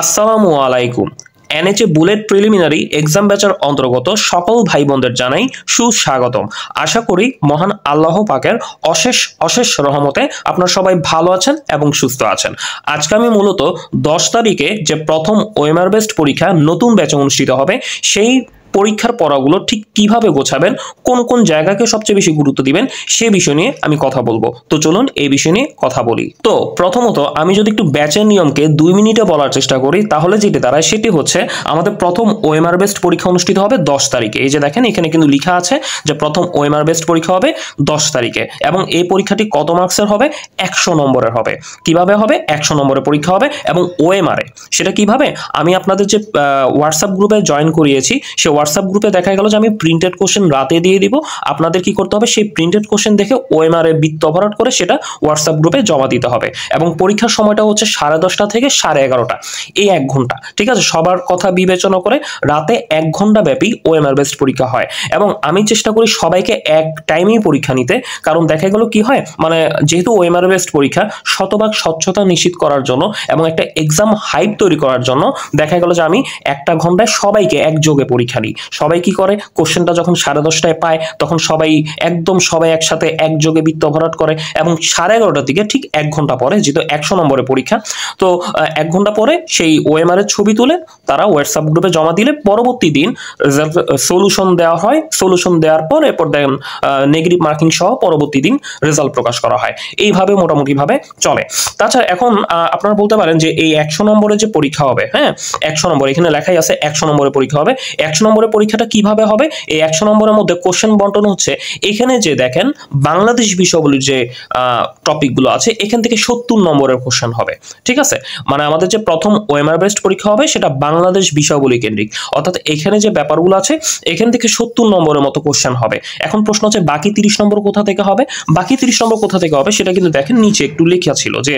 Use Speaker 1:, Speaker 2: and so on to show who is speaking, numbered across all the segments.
Speaker 1: আসসালামু আলাইকুম। এনএচএ bullet preliminary exam ব্যাচের অন্তর্গত সকল ভাই বোনদের জানাই সুস্বাগতম। আশা করি মহান আল্লাহ পাকের অশেষ অশেষ রহমতে আপনারা সবাই ভালো আছেন এবং সুস্থ আছেন। আজকে আমি মূলত 10 তারিখে যে প্রথম ওএমআর বেসড পরীক্ষা নতুন ব্যাচে অনুষ্ঠিত হবে সেই পরীক্ষার পড়াগুলো ঠিক কিভাবে গোছাবেন, কোন কোন জায়গাকে সবচেয়ে বেশি গুরুত্ব দিবেন সে বিষয় নিয়ে আমি কথা বলবো। তো চলুন এই বিষয় নিয়ে কথা বলি। তো প্রথমত আমি যদি একটু ব্যাচের নিয়মকে 2 মিনিটে বলার চেষ্টা করি তাহলে যেটি দাঁড়ায় সেটি হচ্ছে আমাদের প্রথম ওএমআর বেসড পরীক্ষা অনুষ্ঠিত হবে 10 তারিখে। এই যে দেখেন এখানে কিন্তু লেখা আছে যে প্রথম ওএমআর বেসড পরীক্ষা হবে 10 তারিখে এবং এই পরীক্ষাটি কত মার্কসের হবে? 100 নম্বরের হবে। কিভাবে হবে? 100 নম্বরের পরীক্ষা হবে এবং ওএমআর এ সেটা কিভাবে? আমি আপনাদের যে হোয়াটসঅ্যাপ গ্রুপে জয়েন করিয়েছি সে হোয়াটসঅ্যাপ গ্রুপে দেখা গেল যে আমি প্রিন্টেড কোশ্চেন রাতে দিয়ে দিব। আপনাদের কি করতে হবে? সেই প্রিন্টেড কোশ্চেন দেখে ওএমআর এ বৃত্ত ভরাট করে সেটা হোয়াটসঅ্যাপ গ্রুপে জমা দিতে হবে এবং পরীক্ষার সময়টা হচ্ছে 10:30 থেকে 11:30, এই 1 ঘন্টা। ঠিক আছে, সবার কথা বিবেচনা করে রাতে 1 ঘন্টা ব্যাপী ওএমআর বেসড পরীক্ষা হয় এবং আমি চেষ্টা করি সবাইকে এক টাইমেই পরীক্ষা নিতে। কারণ দেখা গেল কি হয়, মানে যেহেতু ওএমআর বেসড পরীক্ষা শতভাগ স্বচ্ছতা নিশ্চিত করার জন্য এবং একটা এক্সাম হাইপ তৈরি করার জন্য দেখা গেল যে আমি 1টা ঘন্টায় সবাইকে একযোগে পরীক্ষা নিই। সবাই কি করে, কোশ্চেনটা যখন 10:30টায় পায় তখন সবাই একসাথে একযোগে বৃত্ত ভরাট করে এবং 11:30টার দিকে ঠিক 1 ঘন্টা পরে, যেহেতু 100 নম্বরের পরীক্ষা, তো 1 ঘন্টা পরে সেই ওএমআর এর ছবি তুলে তারা হোয়াটসঅ্যাপ গ্রুপে জমা দিলে পরবর্তী দিন সলিউশন দেওয়া হয়। সলিউশন দেওয়ার পর এরপর দেখেন নেগেটিভ মার্কিং সহ পরবর্তী দিন রেজাল্ট প্রকাশ করা হয়। এইভাবে মোটামুটি ভাবে চলে। তাছাড়া এখন আপনারা বলতে পারেন যে এই 100 নম্বরের যে পরীক্ষা হবে, হ্যাঁ 100 নম্বর, এখানে লেখাই আছে 100 নম্বরের পরীক্ষা হবে। 100 নম্বরের পরীক্ষাটা কিভাবে হবে? এই 100 নম্বরের মধ্যে কোশ্চেন বন্টন হচ্ছে, এখানে যে দেখেন বাংলাদেশ বিষয়াবলীর যে টপিকগুলো আছে এখান থেকে 70 নম্বরের কোশ্চেন হবে। ঠিক আছে, মানে আমাদের যে প্রথম ওএমআর বেসড পরীক্ষা হবে সেটা বাংলাদেশ বিষয়াবলী কেন্দ্রিক, অর্থাৎ এখানে যে ব্যাপারগুলো আছে এখান থেকে 70 নম্বরের মতো কোশ্চেন হবে। এখন প্রশ্ন হচ্ছে বাকি 30 নম্বর কোথা থেকে হবে? বাকি 30 নম্বর কোথা থেকে হবে সেটা কিন্তু দেখেন নিচে একটু লেখা ছিল যে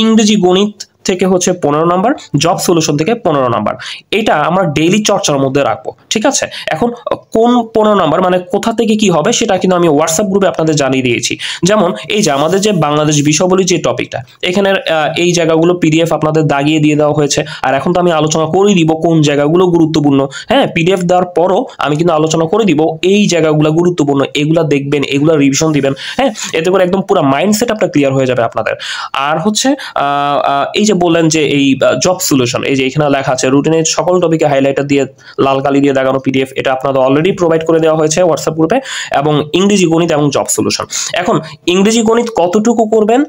Speaker 1: ইংরেজি গণিত থেকে হচ্ছে 15 নম্বর, জব সলিউশন থেকে 15 নম্বর। এটা আমরা ডেইলি চর্চার মধ্যে রাখবো। ঠিক আছে, এখন কোন 15 নম্বর মানে কোথা থেকে কি হবে সেটা কিন্তু আমি হোয়াটসঅ্যাপ গ্রুপে আপনাদের জানিয়ে দিয়েছি। যেমন এই যে আমাদের যে বাংলাদেশ বিষয়াবলী যে টপিকটা, এখানের এই জায়গাগুলো পিডিএফ আপনাদের দাগিয়ে দিয়ে দেওয়া হয়েছে। আর এখন তো আমি আলোচনা করে দিব কোন জায়গাগুলো গুরুত্বপূর্ণ। হ্যাঁ, পিডিএফ দেওয়ার পরও আমি কিন্তু আলোচনা করে দিব এই জায়গাগুলো গুরুত্বপূর্ণ, এগুলা দেখবেন, এগুলা রিভিশন দিবেন। হ্যাঁ, এতে করে একদম পুরো মাইন্ডসেট আপনার ক্লিয়ার হয়ে যাবে আপনাদের। আর হচ্ছে এই যে বললেন যে এই জব সলিউশন, এই যে এখানে লেখা আছে রুটিনের সকল টপিকে হাইলাইটার দিয়ে লাল কালি দিয়ে দাগানো পিডিএফ, এটা আপনাদের অলরেডি প্রোভাইড করে দেওয়া হয়েছে হোয়াটসঅ্যাপ গ্রুপে। এবং ইংরেজি গণিত এবং জব সলিউশন, এখন ইংরেজি গণিত কতটুকু করবেন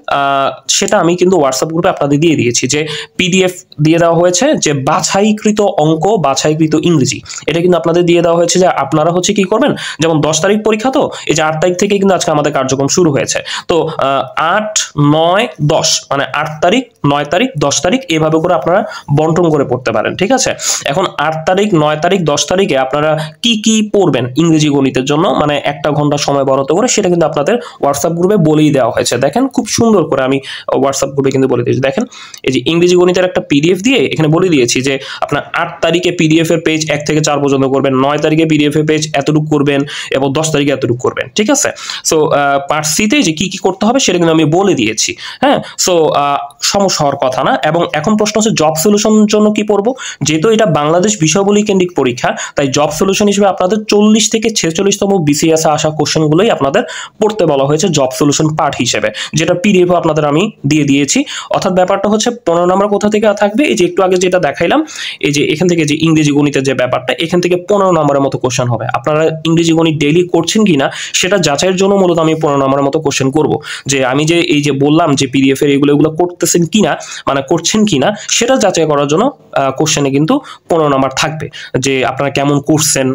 Speaker 1: সেটা আমি কিন্তু হোয়াটসঅ্যাপ গ্রুপে আপনাদের দিয়ে দিয়েছি, যে পিডিএফ দিয়ে দেওয়া হয়েছে যে বাছাইকৃত অঙ্ক, বাছাইকৃত ইংরেজি, এটা কিন্তু আপনাদের দিয়ে দেওয়া হয়েছে যে আপনারা হচ্ছে কি করবেন। যেমন 10 তারিখ পরীক্ষা, তো এই যে 8 তারিখ থেকে কিন্তু আজকে আমাদের কার্যক্রম শুরু হয়েছে। তো 8, 9, 10 মানে 8 তারিখ, 9 তারিখ, 10 তারিখ এভাবে করে আপনারা বন্টন করে পড়তে পারেন। ঠিক আছে, এখন 8 তারিখ, 9 তারিখ, 10 তারিখে আপনারা কি কি পড়বেন ইংরেজি গণিতের জন্য, মানে 1টা ঘন্টা সময় বরাদ্দ করে, সেটা কিন্তু আপনাদের হোয়াটসঅ্যাপ গ্রুপে বলেই দেওয়া হয়েছে। দেখেন খুব সুন্দর করে আমি হোয়াটসঅ্যাপ গ্রুপে কিন্তু বলে দিয়েছি। দেখেন এই যে ইংরেজি গণিতের একটা পিডিএফ দিয়ে এখানে বলে দিয়েছি যে আপনার 8 তারিখে পিডিএফ এর পেজ 1 থেকে 4 পর্যন্ত করবেন, 9 তারিখে পিডিএফ এর পেজ এতটুকু করবেন এবং 10 তারিখে এতটুকু করবেন। ঠিক আছে, সো পার্ট সিতে যে কি কি করতে হবে সেটা কিন্তু আমি বলে দিয়েছি। হ্যাঁ, সো সমস্যা হওয়ার কথা না। এবং এখন প্রশ্ন হচ্ছে জব সলিউশনের জন্য কি পড়বো। যেহেতু এটা বাংলাদেশ বিষয়াবলী কেন্দ্রিক পরীক্ষা, তাই জব সলিউশন হিসেবে আপনাদের 40 থেকে 46তম বিসিএস আসা কোশ্চেনগুলোই আপনাদের পড়তে বলা হয়েছে জব সলিউশন পার্ট হিসেবে, যেটা পিডিএফ আপনাদের আমি দিয়ে দিয়েছি। অর্থাৎ ব্যাপারটা হচ্ছে 15 নম্বর কোথা থেকে থাকবে, এই যে একটু আগে যেটা দেখাইলাম, এই যে এখান থেকে যে ইংরেজি গণিতের যে ব্যাপারটা, এখান থেকে 15 নম্বরের মতো কোশ্চেন হবে। আপনারা ইংরেজি গণিত ডেইলি করছেন কিনা সেটা যাচাইয়ের জন্য মূলত আমি 15 নম্বরের মতো কোশ্চেন করব, যে আমি যে এই যে বললাম যে পিডিএফ এর এগুলো করতেছেন কিনা, মানে করছেন কিনা সেটা যাচাই করার জন্য কোশ্চেনে কিন্তু 15 নম্বর থাকবে, যে আপনারা কেমন করছেন,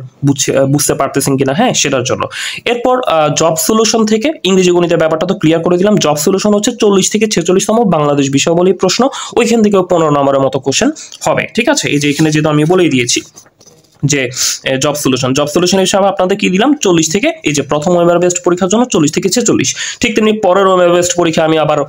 Speaker 1: বুঝতে পারতেছেন কিনা, হ্যাঁ সেটার জন্য। এরপর জব সলিউশন থেকে ইংরেজি গণিতের ব্যাপারটা তো ক্লিয়ার করে দিলাম। জব সলিউশন হচ্ছে 40 থেকে 46তম বাংলাদেশ বিষয়াবলীর প্রশ্ন, ওইখান থেকে 15 নম্বরের মতো কোশ্চেন হবে। ঠিক আছে, এই যে এখানে যেহেতু আমি বলেই দিয়েছি যে জব সলিউশন হিসাবে আপনাদের কি দিলাম 40 থেকে, এই যে প্রথম ওএমআর বেসড পরীক্ষার জন্য 40 থেকে 46। ঠিক তেমনি পরের ওএমআর বেসড পরীক্ষা আমি আবার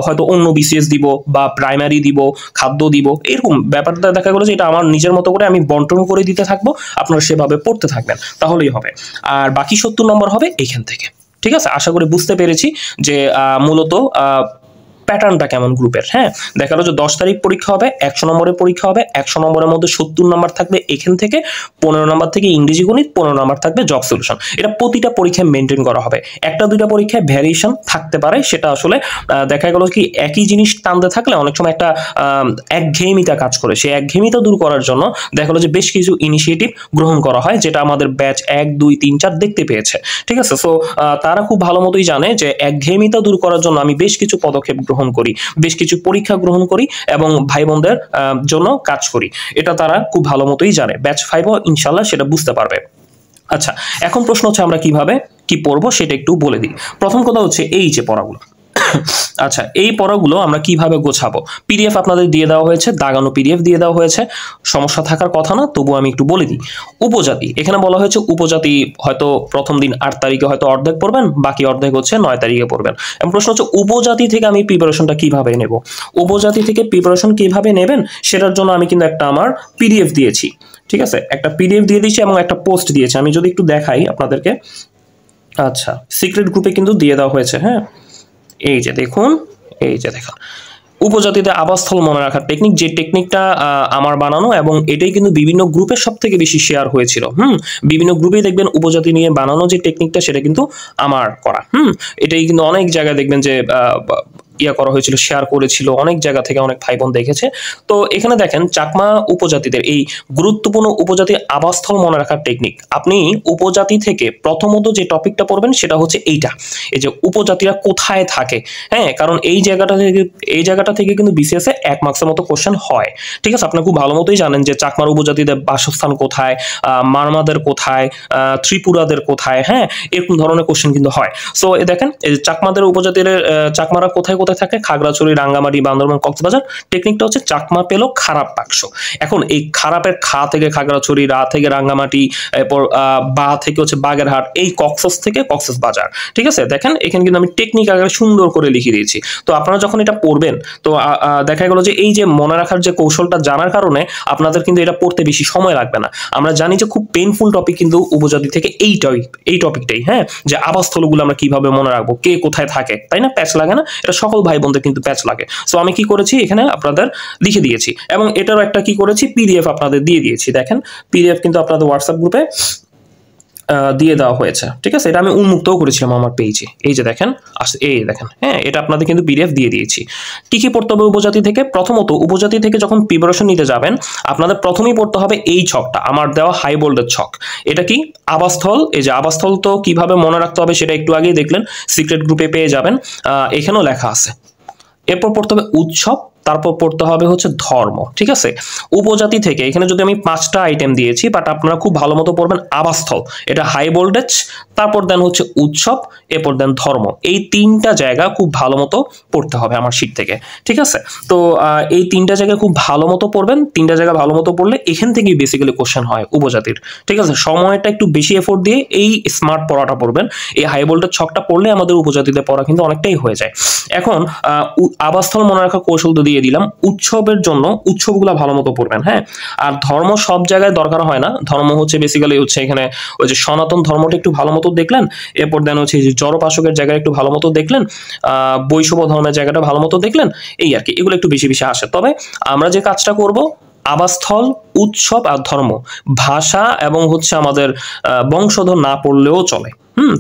Speaker 1: হয়তো অন্য বিসিএস দিব বা প্রাইমারি দিব, খাদ্য দিব, এরকম ব্যাপারটা দেখা গেলো যে এটা আমার নিজের মতো করে আমি বন্টন করে দিতে থাকবো, আপনারা সেভাবে পড়তে থাকবেন তাহলেই হবে। আর বাকি 70 নম্বর হবে এইখান থেকে। ঠিক আছে, আশা করি বুঝতে পেরেছি যে মূলত প্যাটার্নটা কেমন গ্রুপের। হ্যাঁ, দেখা গেল যে 10 তারিখ পরীক্ষা হবে, 100 নম্বরের পরীক্ষা হবে, 100 নম্বরের মধ্যে 70 নাম্বার থাকবে এখান থেকে, 15 নাম্বার থেকে ইংরেজি গণিত, 15 নাম্বার থাকবে জব সলিউশন। এটা প্রতিটা পরীক্ষায় মেনটেন করা হবে। একটা দুইটা পরীক্ষায় ভ্যারিয়েশন থাকতে পারে, সেটা আসলে দেখা গেল কি একই জিনিস টানতে থাকলে অনেক সময় একটা একঘেয়েমিতা কাজ করে। সেই একঘেয়েমিতা দূর করার জন্য দেখা গেলো যে বেশ কিছু ইনিশিয়েটিভ গ্রহণ করা হয়, যেটা আমাদের ব্যাচ 1, 2, 3, 4 দেখতে পেয়েছে। ঠিক আছে, সো তারা খুব ভালো মতোই জানে যে একঘেয়েমিতা দূর করার জন্য আমি বেশ কিছু পদক্ষেপ গ্রহণ করি, বেশ কিছু পরীক্ষা গ্রহণ করি এবং ভাই বোনদের জন্য কাজ করি। এটা তারা খুব ভালো মতোই জানে। ব্যাচ 5ও ইনশাল্লাহ সেটা বুঝতে পারবে। আচ্ছা, এখন প্রশ্ন হচ্ছে আমরা কিভাবে কি পড়বো সেটা একটু বলে দিই। প্রথম কথা হচ্ছে এই যে পড়াগুলো, আচ্ছা এই পড়াগুলো আমরা কিভাবে গোছাবো। পিডিএফ আপনাদের দিয়ে দেওয়া হয়েছে, দাগানো পিডিএফ দিয়ে দেওয়া হয়েছে, সমস্যা থাকার কথা না, তবুও আমি একটু বলে দিই। উপজাতি, এখানে বলা হয়েছে উপজাতি হয়তো প্রথম দিন 8 তারিখে হয়তো অর্ধেক পড়বেন, বাকি অর্ধেক হচ্ছে 9 তারিখে পড়বেন। এবং প্রশ্ন হচ্ছে উপজাতি থেকে আমি প্রিপারেশনটা কিভাবে নেব। উপজাতি থেকে প্রিপারেশন কিভাবে নেবেন সেটার জন্য আমি কিন্তু একটা আমার পিডিএফ দিয়েছি। ঠিক আছে, একটা পিডিএফ দিয়ে দিয়েছি এবং একটা পোস্ট দিয়েছি। আমি যদি একটু দেখাই আপনাদেরকে, আচ্ছা সিক্রেট গ্রুপে কিন্তু দিয়ে দেওয়া হয়েছে। হ্যাঁ, এই যে দেখুন, এই যে দেখুন উপজাতিতে আবাসস্থল মনে রাখার টেকনিক, যে টেকনিকটা আমার বানানো এবং এটাই কিন্তু বিভিন্ন গ্রুপের সব থেকে বেশি শেয়ার হয়েছিল। বিভিন্ন গ্রুপেই দেখবেন উপজাতি নিয়ে বানানো যে টেকনিকটা সেটা কিন্তু আমার করা। এটাই কিন্তু অনেক জায়গায় দেখবেন যে ইয়া করা হয়েছিল, শেয়ার করেছিল, অনেক জায়গা থেকে অনেক ভাই বোন দেখেছে। তো এখানে দেখেন চাকমা উপজাতিদের এই গুরুত্বপূর্ণ উপজাতি আবাসস্থল মনে রাখার টেকনিক। আপনি উপজাতি থেকে প্রথমত যে টপিকটা পড়বেন সেটা হচ্ছে এইটা, এই যে উপজাতিরা কোথায় থাকে। হ্যাঁ, কারণ এই জায়গাটা থেকে কিন্তু বিসিএস এ 1 মার্কসের মতো কোশ্চেন হয়। ঠিক আছে, আপনি খুব ভালো মতোই জানেন যে চাকমার উপজাতিদের বাসস্থান কোথায়, মারমাদের কোথায়, ত্রিপুরাদের কোথায়। হ্যাঁ, এরকম ধরনের কোশ্চেন কিন্তু হয়। সো দেখেন এই চাকমাদের উপজাতির চাকমারা কোথায় কোথায় থাকে, খাগড়াছড়ি, রাঙ্গামাটি, বান্দরবান, কক্সবাজার। টেকনিকটা হচ্ছে চাকমা পেলো খারাপ বাক্স। এখন এই খারাপের খা থেকে খাগড়াছড়ি, রা থেকে রাঙ্গামাটি, এরপর বা থেকে হচ্ছে বাগেরহাট, এই কক্সস থেকে কক্সস বাজার। ঠিক আছে, দেখেন এখানে কিন্তু আমি টেকনিক আকারে সুন্দর করে লিখে দিয়েছি। তো আপনারা যখন এটা পড়বেন তো দেখা গেল যে এই যে মনে রাখার যে কৌশলটা জানার কারণে আপনাদের কিন্তু এটা পড়তে বেশি সময় লাগবে না। আমরা জানি যে খুব পেইনফুল টপিক কিন্তু উপজাতি থেকে এই টপিকটাই। হ্যাঁ, যে আবাসস্থলগুলো আমরা কিভাবে মনে রাখবো, কে কোথায় থাকে, তাই না? প্যাচ লাগে না? এটা সকল ভাই বোনদের কিন্তু প্যাচ লাগে। সো আমি কি করেছি, এখানে আপনাদের লিখে দিয়েছি এবং এটারও একটা কি করেছি পিডিএফ আপনাদের দিয়ে দিয়েছি। দেখেন পিডিএফ কিন্তু আপনাদের হোয়াটসঅ্যাপ গ্রুপে দিয়ে দেওয়া হয়েছে। ঠিক আছে, এটা আমি উন্মুক্তও করেছিলাম আমার পেজে। এই যে দেখেন, এই দেখেন, হ্যাঁ এটা আপনাদের কিন্তু পিডিএফ দিয়ে দিয়েছি। কি কি পড়তে হবে উপজাতি থেকে? প্রথমত উপজাতি থেকে যখন প্রিপারেশন নিতে যাবেন আপনাদের প্রথমেই পড়তে হবে এই ছকটা, আমার দেওয়া হাই বোল্ডের ছক। এটা কি আবাসস্থল। এই যে আবাসস্থল তো কিভাবে মনে রাখতে হবে সেটা একটু আগেই দেখলেন, সিক্রেট গ্রুপে পেয়ে যাবেন, এখানেও লেখা আছে। এরপর পড়তে হবে উৎসব, তারপর পড়তে হবে হচ্ছে ধর্ম। ঠিক আছে, উপজাতি থেকে এখানে যদি আমি 5টা আইটেম দিয়েছি, বাট আপনারা খুব ভালো মতো পড়বেন আবাসস্থল, এটা হাই ভোল্টেজ, তারপর দেন হচ্ছে উৎসব, এরপর দেন ধর্ম। এই 3টা জায়গা খুব ভালো মতো পড়তে হবে আমার শীট থেকে। ঠিক আছে, তো এই 3টা জায়গা খুব ভালো মতো পড়বেন। 3টা জায়গা ভালো মতো পড়লে এখান থেকেই বেসিক্যালি কোশ্চেন হয় উপজাতির। ঠিক আছে, সময়টা একটু বেশি এফোর্ট দিয়ে এই স্মার্ট পড়াটা পড়বেন। এই হাই ভোল্টেজ ছকটা পড়লে আমাদের উপজাতিতে পড়া কিন্তু অনেকটাই হয়ে যায়। এখন আবাসস্থল মনে রাখা কৌশল তো দিয়ে দিলাম। উৎসবের জন্য উৎসবগুলো ভালো মতো পড়বেন। হ্যাঁ, আর ধর্ম সব জায়গায় দরকার হয় না। ধর্ম হচ্ছে বেসিক্যালি হচ্ছে এখানে ওই যে সনাতন ধর্মটা একটু ভালো মতো দেখলেন, এরপর দেন হচ্ছে যে জড়োপাসকের জায়গাটা একটু ভালো মতো দেখলেন, বৈষ্ণব ধর্মের জায়গাটা ভালো মতো দেখলেন, এই আর কি। এগুলো একটু বেশি বেশি আসে। তবে আমরা যে কাজটা করব, আবাসস্থল, উৎসব আর ধর্ম, ভাষা এবং হচ্ছে আমাদের বংশধর না পড়লেও চলে।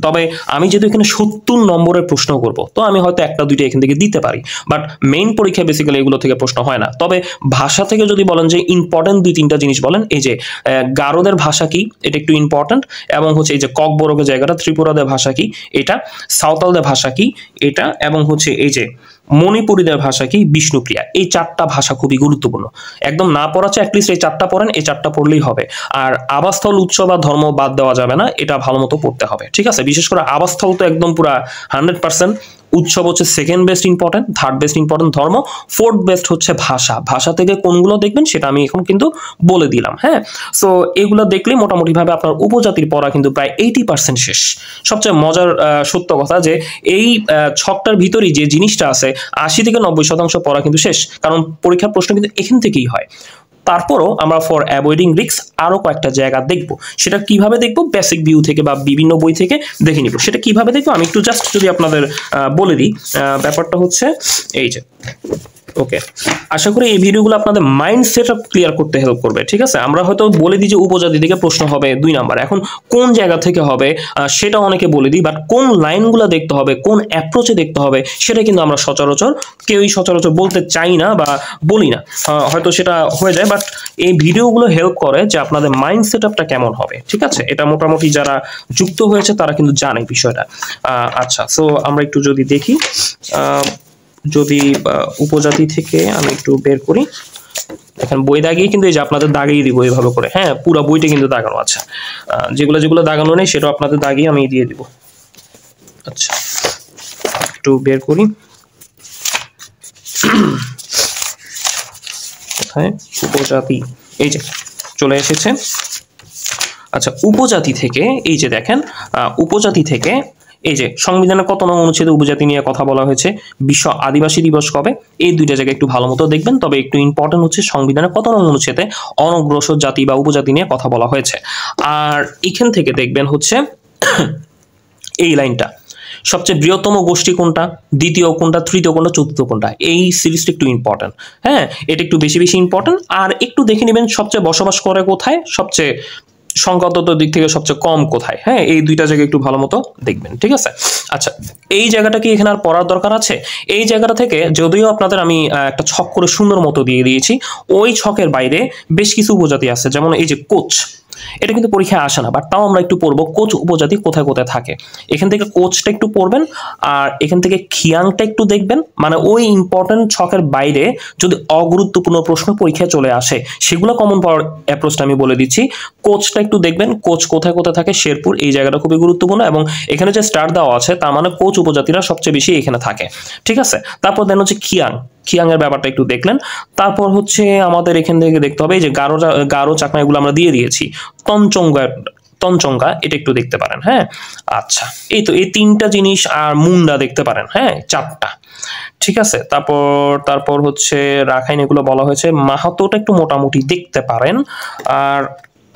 Speaker 1: তবে আমি যেহেতু এখানে 70 নম্বরের প্রশ্ন করব, তো আমি হয়তো একটা দুইটা এখান থেকে দিতে পারি, বাট মেইন পরীক্ষায় বেসিক্যালি এগুলো থেকে প্রশ্ন হয় না। তবে ভাষা থেকে যদি বলেন যে ইম্পর্টেন্ট 2-3টা জিনিস বলেন, এই যে গারোদের ভাষা কি, এটা একটু ইম্পর্টেন্ট, এবং হচ্ছে এই যে ককবরকের জায়গাটা, ত্রিপুরাদের ভাষা কি এটা, সাঁওতালদের ভাষা কি এটা, এবং হচ্ছে এই যে মণিপুরীদের ভাষা কি, বিষ্ণুপ্রিয়া। এই 4টা ভাষা খুবই গুরুত্বপূর্ণ। একদম না পড়া চাই, অ্যাটলিস্ট এই 4টা পড়েন, এই 4টা পড়লেই হবে। আর আবাসস্থল, উৎসব আর ধর্ম বাদ দেওয়া যাবে না, এটা ভালো মতো পড়তে হবে। ঠিক আছে, বিশেষ করে আবাসস্থল তো একদম পুরা 100%। উৎসব হচ্ছে second best important, third best important ধর্ম, ফোর্থ বেস্ট হচ্ছে ভাষা। ভাষা থেকে কোনগুলো দেখবেন সেটা আমি এখন কিন্তু বলে দিলাম। হ্যাঁ, সো এগুলো দেখলেই মোটামুটিভাবে আপনার উপজাতির পড়া কিন্তু প্রায় 80% শেষ। সবচেয়ে মজার সত্য কথা যে এই ছকটার ভিতরেই যে জিনিসটা আছে 80 থেকে 90% পড়া কিন্তু শেষ, কারণ পরীক্ষার প্রশ্ন কিন্তু এখান থেকেই হয়। তারপরও আমরা ফর অ্যাভয়েডিং রিস্ক আরও কয়েকটা জায়গা দেখব। সেটা কিভাবে দেখব, বেসিক ভিউ থেকে বা বিভিন্ন বই থেকে দেখে নিব। সেটা কিভাবে দেখবো আমি একটু জাস্ট যদি আপনাদের বলে দিই। ব্যাপারটা হচ্ছে এই যে, ওকে, আশা করি এই ভিডিওগুলো আপনাদের মাইন্ড সেট আপ ক্লিয়ার করতে হেল্প করবে। ঠিক আছে, আমরা হয়তো বলে দিই যে উপজাতি থেকে প্রশ্ন হবে 2 নাম্বার, এখন কোন জায়গা থেকে হবে সেটা অনেকে বলে দিই, বাট কোন লাইনগুলো দেখতে হবে, কোন অ্যাপ্রোচে দেখতে হবে সেটা কিন্তু আমরা কেউই সচরাচর বলতে চাই না বা বলি না। হয়তো সেটা হয়ে যায়, বাট এই ভিডিওগুলো হেল্প করে যে আপনাদের মাইন্ড সেট আপটা কেমন হবে। ঠিক আছে, এটা মোটামুটি যারা যুক্ত হয়েছে তারা কিন্তু জানে বিষয়টা। আচ্ছা, সো আমরা একটু যদি দেখি, যদি উপজাতি থেকে আমি একটু বের করি, এখন বই দাগিয়ে কিন্তু এই যে আপনাদের দাগিয়ে দিব এইভাবে করে। হ্যাঁ, পুরো বইটা কিন্তু দাগানো আছে, যেগুলো দাগানো নেই সেটা আপনাদের দাগিয়ে আমি দিয়ে দিব। আচ্ছা, একটু বের করি, কোথায় উপজাতি, এই যে চলে এসেছে। আচ্ছা, উপজাতি থেকে এই যে দেখেন, উপজাতি থেকে এই যে সংবিধানের কত নং অনুচ্ছেদে উপজাতি নিয়ে কথা বলা হয়েছে, বিশ্ব আদিবাসী দিবস কবে, এই দুইটা জায়গায় একটু ভালো মতো দেখবেন। তবে একটু ইম্পর্টেন্ট হচ্ছে সংবিধানের কত নং অনুচ্ছেদে অনগ্রসর জাতি বা উপজাতি নিয়ে কথা বলা হয়েছে। আর এখান থেকে দেখবেন হচ্ছে এই লাইনটা, সবচেয়ে বৃহত্তম গোষ্ঠী কোনটা, দ্বিতীয় কোনটা, তৃতীয় কোনটা, চতুর্থ কোনটা, এই সিরিজটা একটু ইম্পর্টেন্ট। হ্যাঁ, এটা একটু বেশি ইম্পর্টেন্ট। আর একটু দেখে নেবেন সবচেয়ে বসবাস করে কোথায়, সবচেয়ে সংখ্যাগত দিক থেকে সবচেয়ে কম কোথায়। হ্যাঁ, এই দুইটা জায়গায় একটু ভালো মতো দেখবেন। ঠিক আছে, আচ্ছা, এই জায়গাটা কি এখানে আর পড়ার দরকার আছে? এই জায়গাটা থেকে যদিও আপনাদের আমি একটা ছক করে সুন্দর মতো দিয়ে দিয়েছি, ওই ছকের বাইরে বেশ কিছু উপজাতি আছে, যেমন এই যে কোচ, এটা কিন্তু পরীক্ষায় আসে না, বাট তাও আমরা একটু পড়বো কোচ উপজাতি কোথায় কোথায় থাকে। এখান থেকে কোচটা একটু পড়বেন, আর এখান থেকে খিয়াংটা একটু দেখবেন। মানে ওই ইম্পর্টেন্ট ছকের বাইরে যদি অগুরুত্বপূর্ণ প্রশ্ন পরীক্ষায় চলে আসে, সেগুলো কমন পাওয়ার অ্যাপ্রোচটা আমি বলে দিচ্ছি। কোচটা একটু দেখবেন, কোচ কোথায় কোথায় থাকে, শেরপুর, এই জায়গাটা খুবই গুরুত্বপূর্ণ। এবং এখানে যে স্টার দেওয়া আছে তার মানে কোচ উপজাতিরা সবচেয়ে বেশি এখানে থাকে। ঠিক আছে, তারপর দেন হচ্ছে খিয়াং এর ব্যাপারটা একটু দেখলেন। তারপর হচ্ছে আমাদের এখান থেকে দেখতে হবে এই যে গারো চাকমা, এগুলো আমরা দিয়ে দিয়েছি। তঞ্চঙ্গা এটা একটু দেখতে পারেন। হ্যাঁ, আচ্ছা, এই তো এই 3টা জিনিস, আর মুন্ডা দেখতে পারেন। হ্যাঁ, 4টা। ঠিক আছে, তারপর হচ্ছে রাখাইন, এগুলো বলা হয়েছে। মাহাতোটা একটু মোটামুটি দেখতে পারেন,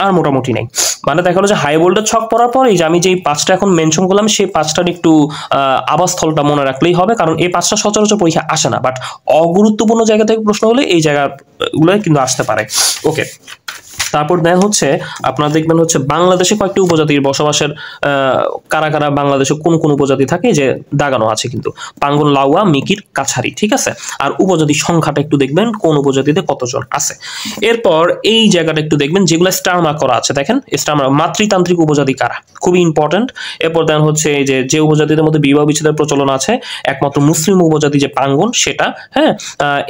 Speaker 1: আর মোটামুটি নেই। মানে দেখা গেলো যে হাই ভোল্টেজ ছক পড়ার পর এই যে আমি যেই 5টা এখন মেনশন করলাম, সেই 5টার একটু আবাসস্থলটা মনে রাখলেই হবে, কারণ এই 5টা সচরাচর পরীক্ষা আসে না, বাট অগুরুত্বপূর্ণ জায়গা থেকে প্রশ্ন হলে এই জায়গাগুলো কিন্তু আসতে পারে। ওকে, তারপর দেন হচ্ছে আপনারা দেখবেন হচ্ছে বাংলাদেশে কয়েকটি উপজাতির বসবাসের, কারা কারা বাংলাদেশে কোন কোন উপজাতি থাকে যে দাগানো আছে কিন্তু, পাঙ্গন, লাউয়া, মিকির, কাছারি। ঠিক আছে, আর উপজাতির সংখ্যাটা একটু দেখবেন কোন উপজাতিতে কতজন আছে। এরপর এই জায়গাটা একটু দেখবেন যেগুলো স্টার মার্ক করা আছে, দেখেন স্টার মার্ক, মাতৃতান্ত্রিক উপজাতি কারা, খুবই ইম্পর্টেন্ট। এরপর দেন হচ্ছে এই যে উপজাতিদের মধ্যে বিবাহ বিচ্ছেদের প্রচলন আছে, একমাত্র মুসলিম উপজাতি যে পাঙ্গন সেটা। হ্যাঁ,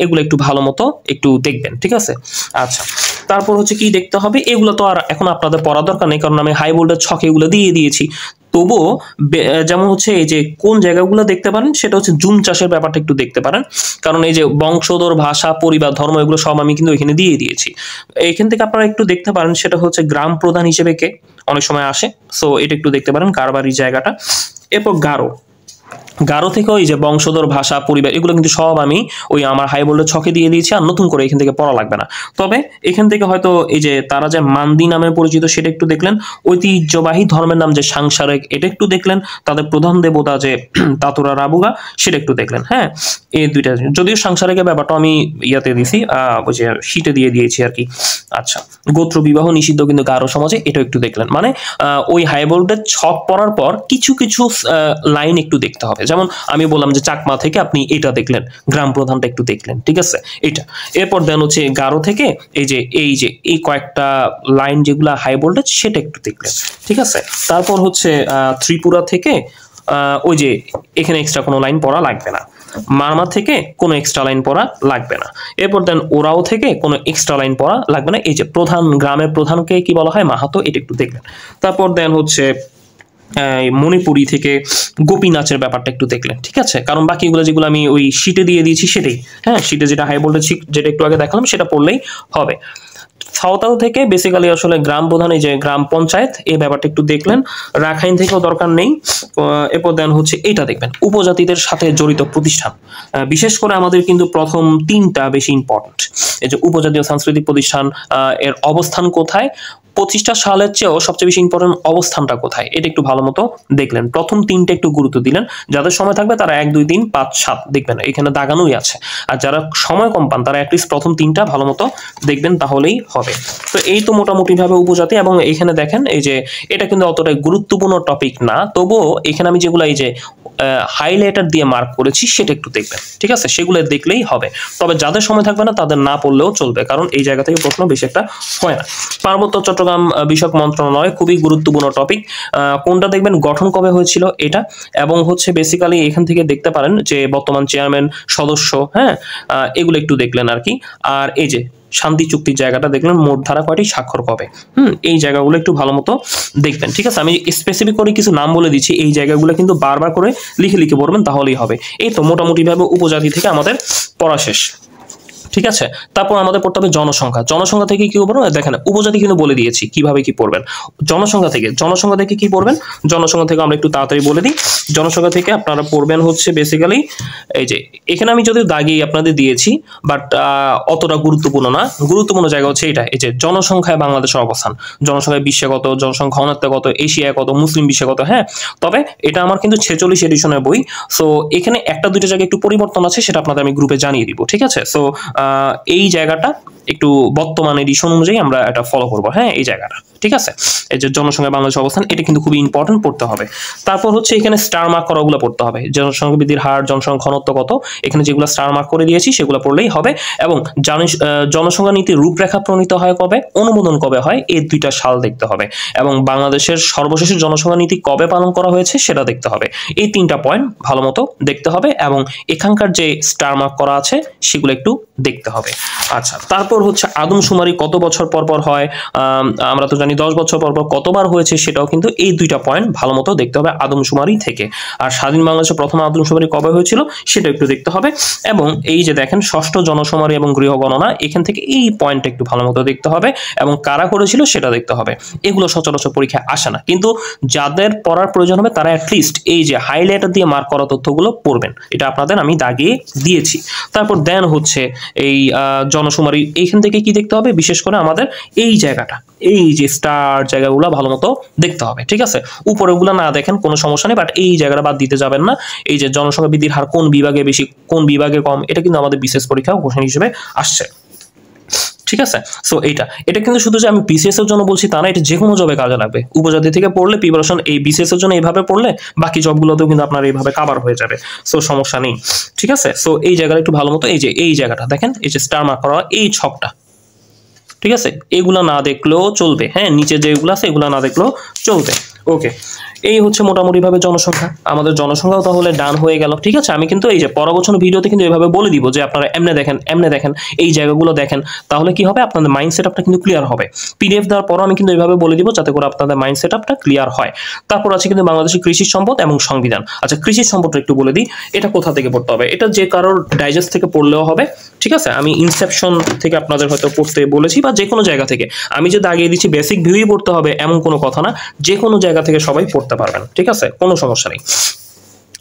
Speaker 1: এগুলো একটু ভালো মতো একটু দেখবেন। ঠিক আছে, আচ্ছা, তারপর হচ্ছে কি দেখতে হবে, এগুলো তো আর এখন আপনাদের পড়া দরকার নেই, কারণ আমি হাই ভোল্টেজ ছকে এগুলো দিয়ে দিয়েছি। তবুও যেমন হচ্ছে এই যে কোন জায়গাগুলো দেখতে পারেন, সেটা হচ্ছে জুম চাষের ব্যাপারটা একটু দেখতে পারেন, কারণ এই যে বংশধর, ভাষা, পরিবার, ধর্ম, এগুলো সব আমি কিন্তু এখানে দিয়ে দিয়েছি। এখান থেকে আপনারা একটু দেখতে পারেন সেটা হচ্ছে গ্রাম প্রধান হিসেবে কে অনেক সময় আসে, সো এটা একটু দেখতে পারেন কারবারির জায়গাটা। এরপর গারো থেকে ওই যে বংশধর, ভাষা, পরিবার, এগুলো কিন্তু সব আমি ওই আমার হাই ভোল্টেজ ছকে দিয়ে দিয়েছি, আর নতুন করে এখান থেকে পড়া লাগবে না। তবে এখান থেকে হয়তো এই যে তারা যে মান্দি নামে পরিচিত সেটা একটু দেখলেন, ঐতিহ্যবাহী ধর্মের নাম যে সাংসারিক এটা একটু দেখলেন, তাদের প্রধান দেবতা যে তাতুরা রাবুগা সেটা একটু দেখলেন। হ্যাঁ, এই দুইটা, যদিও সাংসারিকের ব্যাপারটা আমি ইয়াতে দিছি, ওই যে শীটে দিয়ে দিয়েছি আর কি। আচ্ছা, গোত্র বিবাহ নিষিদ্ধ কিন্তু গারো সমাজে, এটা একটু দেখলেন। মানে ওই হাই ভোল্টেজ ছক পড়ার পর কিছু লাইন একটু দেখতে হবে, যেমন আমি বললাম যে চাকমা থেকে আপনি এটা দেখলেন, গ্রাম প্রধানটা একটু দেখলেন। ঠিক আছে, এটা। এরপর দেন হচ্ছে গারো থেকে এই কয়েকটা লাইন যেগুলো হাই ভোল্টেজ সেটা একটু দেখলেন। ঠিক আছে, তারপর হচ্ছে ত্রিপুরা থেকে ওই যে এখানে এক্সট্রা কোনো লাইন পড়া লাগবে না, মারমা থেকে কোনো এক্সট্রা লাইন পড়া লাগবে না। এরপর দেন ওরাও থেকে কোনো এক্সট্রা লাইন পড়া লাগবে না। এই যে গ্রামের প্রধানকে কি বলা হয়, মাহাতো, এটা একটু দেখলেন। তারপর দেন হচ্ছে মণিপুরি থেকে গোপী নাচের ব্যাপারটা একটু দেখলেন। ঠিক আছে, কারণ বাকিগুলো যেগুলো আমি ওই শীটে দিয়ে দিয়েছি সেটাই। হ্যাঁ, শীটে যেটা হাই ভোল্টেজ যেটা একটু আগে দেখালাম সেটা পড়লেই হবে। সাঁওতাল থেকে বেসিক্যালি আসলে গ্রাম প্রধান, এই যে গ্রাম পঞ্চায়েত, এই ব্যাপারটা একটু দেখলেন। রাখাইন থেকেও দরকার নেই। এরপর দেন হচ্ছে এটা দেখবেন, উপজাতিদের সাথে জড়িত প্রতিষ্ঠান। বিশেষ করে আমাদের কিন্তু প্রথম 3টা বেশি ইম্পর্টেন্ট। এই যে উপজাতীয় সাংস্কৃতিক প্রতিষ্ঠান, এর অবস্থান কোথায়, 25টা সালের চেয়েও সবচেয়ে বেশি ইম্পর্টেন্ট অবস্থানটা কোথায়, এটা একটু ভালো মতো দেখলেন। প্রথম 3টে একটু গুরুত্ব দিলেন। যাদের সময় থাকবে তারা 1 2 3 5 7 দেখবেন, এখানে দাগানোই আছে। আর যারা সময় কম পান তারা অ্যাটলিস্ট প্রথম 3টা ভালো মতো দেখবেন, তাহলেই হবে। তো এই তো মোটামুটি ভাবে উপজাতি। এবং এখানে দেখেন এই যে এটা কিন্তু অতটাই গুরুত্বপূর্ণ টপিক না, তবুও এখানে আমি যেগুলো এই যে হাইলাইটার দিয়ে মার্ক করেছি সেটা একটু দেখবেন, ঠিক আছে? সেগুলো দেখলেই হবে। তবে যাদের সময় থাকবে না তাদের না পড়লেও চলবে, কারণ এই জায়গা থেকে প্রশ্ন বেশি একটা হয় না। পার্বত্য চট্টগ্রাম বিষয়ক মন্ত্রণালয় খুবই গুরুত্বপূর্ণ টপিক। কোনটা দেখবেন, গঠন কবে হয়েছিল এটা, এবং হচ্ছে বেসিক্যালি এখান থেকে দেখতে পারেন যে বর্তমান চেয়ারম্যান, সদস্য, হ্যাঁ, এগুলো একটু দেখলেন আর কি। আর এই যে শান্তি চুক্তির জায়গাটা দেখলেন, মোট ধারা কয়টি, স্বাক্ষর কবে, এই জায়গাগুলো একটু ভালো মতো দেখবেন, ঠিক আছে? আমি স্পেসিফিক করে কিছু নাম বলে দিচ্ছি, এই জায়গাগুলো কিন্তু বারবার করে লিখে লিখে পড়বেন, তাহলেই হবে। এই তো মোটামুটি ভাবে উপজাতি থেকে আমাদের পড়া শেষ, ঠিক আছে? তারপর আমাদের পড়তে হবে জনসংখ্যা। জনসংখ্যা থেকে কি পড়বেন, দেখেন উপজাতি কিন্তু বলে দিয়েছি কিভাবে কি পড়বেন। জনসংখ্যা থেকে কি পড়বেন, জনসংখ্যা থেকে আমরা একটু তাড়াতাড়ি বলে দিই। জনসংখ্যা থেকে আপনারা পড়বেন হচ্ছে বেসিক্যালি এই যে এখানে আমি যদি দাগিয়ে আপনাদের দিয়েছি, বাট অতটা গুরুত্বপূর্ণ না। গুরুত্বপূর্ণ জায়গা হচ্ছে এটা, এই যে জনসংখ্যায় বাংলাদেশের অবস্থান, জনসংখ্যায় বিশ্বে কত, জনসংখ্যা ঘনত্বে কত, এশিয়ায় কত, মুসলিম বিশ্বে কত। হ্যাঁ, তবে এটা আমার কিন্তু 46 এডিশনের বই। সো এখানে একটা দুইটা জায়গায় একটু পরিবর্তন আছে, সেটা আপনাদের আমি গ্রুপে জানিয়ে দিব, ঠিক আছে? সো এই জায়গাটা একটু বর্তমান এডিশন অনুযায়ী আমরা এটা ফলো করবো, হ্যাঁ, এই জায়গাটা, ঠিক আছে? এই যে জনসংখ্যা বাংলাদেশের অবস্থান, এটা কিন্তু খুবই ইম্পর্টেন্ট, পড়তে হবে। তারপর হচ্ছে এখানে স্টার মার্ক করা ওগুলো পড়তে হবে। জনসংখ্যা বৃদ্ধির হার, জনসংখ্যা ঘনত্ব কত, এখানে যেগুলো স্টার মার্ক করে দিয়েছি সেগুলো পড়লেই হবে। এবং জনসংখ্যা নীতির রূপরেখা প্রণীত হয় কবে, অনুমোদন কবে হয়, এই 2টা সাল দেখতে হবে। এবং বাংলাদেশের সর্বশেষ জনসংখ্যা নীতি কবে পালন করা হয়েছে সেটা দেখতে হবে। এই 3টা পয়েন্ট ভালো মতো দেখতে হবে, এবং এখানকার যে স্টার মার্ক করা আছে সেগুলো একটু দেখতে হবে। আচ্ছা, তারপর হচ্ছে আদমশুমারি কত বছর পর পর হয়, আমরা তো জানি 10 বছর পর পর কতবার হয়েছে, সেটাও কিন্তু এই 2টা পয়েন্ট ভালো মতো দেখতে হবে আদমশুমারি থেকে। আর স্বাধীন বাংলাদেশের প্রথম আদমশুমারি কবে হয়েছিল সেটা একটু দেখতে হবে। এবং এই যে দেখেন ষষ্ঠ জনশুমারি এবং গৃহগণনা, এখান থেকে এই পয়েন্টটা একটু ভালো মতো দেখতে হবে, এবং কারা করেছিল সেটা দেখতে হবে। এগুলো সচরাচর পরীক্ষায় আসে না, কিন্তু যাদের পড়ার প্রয়োজন হবে তারা অ্যাটলিস্ট এই যে হাইলাইটার দিয়ে মার্ক করা তথ্যগুলো পড়বেন, এটা আপনাদের আমি দাগিয়ে দিয়েছি। তারপর দেন হচ্ছে এই জনশুমারি, এইখান থেকে কি দেখতে হবে, বিশেষ করে আমাদের এই জায়গাটা, এই যে স্টার জায়গাগুলো ভালো মতো দেখতে হবে, ঠিক আছে? উপরেগুলো না দেখেন কোনো সমস্যা নেই, বাট এই জায়গাটা বাদ দিতে যাবেন না। এই যে জনসংখ্যা বৃদ্ধির হার কোন বিভাগে বেশি, কোন বিভাগে কম, এটা কিন্তু আমাদের বিশেষ পরীক্ষা কোশ্চেন হিসেবে আসছে, ঠিক আছে? সো এটা কিন্তু শুধু যে আমি বিসিএস এর জন্য বলছি তা না, এটা যে কোনো জবে কাজে লাগবে। উপজাতি থেকে পড়লে প্রিপারেশন এই বিসিএস এর জন্য এইভাবে পড়লে বাকি জবগুলোতেও কিন্তু আপনার এইভাবে কভার হয়ে যাবে, সো সমস্যা নেই, ঠিক আছে? সো এই জায়গাটা একটু ভালো মতো, এই যে এই জায়গাটা দেখেন, এই যে স্টার মার্ক করা এই ছকটা, ঠিক আছে? এগুলা না দেখলেও চলবে, হ্যাঁ, নিচে যেগুলো আছে এগুলা না দেখলেও চলবে। ওকে, এই হচ্ছে মোটামুটি ভাবে জনসংখ্যা। আমাদের জনসংখ্যাও তাহলে ডান হয়ে গেল, ঠিক আছে? আমি কিন্তু এই যে পরবর্তী ভিডিওতে কিন্তু এভাবে বলে দিব যে আপনারা এমনে দেখেন, এই জায়গাগুলো দেখেন, তাহলে কি হবে, আপনাদের মাইন্ড সেটআপটা কিন্তু ক্লিয়ার হবে। পিডিএফ দেওয়ার পরও আমি কিন্তু এইভাবে বলে দিব যাতে করে আপনাদের মাইন্ড সেটআপটা ক্লিয়ার হয়। তারপর আছে কিন্তু বাংলাদেশের কৃষি সম্পদ এবং সংবিধান। আচ্ছা, কৃষি সম্পদটা একটু বলে দিই, এটা কোথা থেকে পড়তে হবে। এটা যে কারোর ডাইজেস্ট থেকে পড়লেও হবে, ঠিক আছে? আমি ইনসেপশন থেকে আপনাদের হয়তো পড়তে বলেছি, বা যে কোনো জায়গা থেকে। আমি যে দাগিয়ে দিচ্ছি বেসিক ভিউই পড়তে হবে এমন কোনো কথা না, যে কোনো জায়গা থেকে সবাই পড়তে পারবেন, ঠিক আছে? কোনো সমস্যা নেই।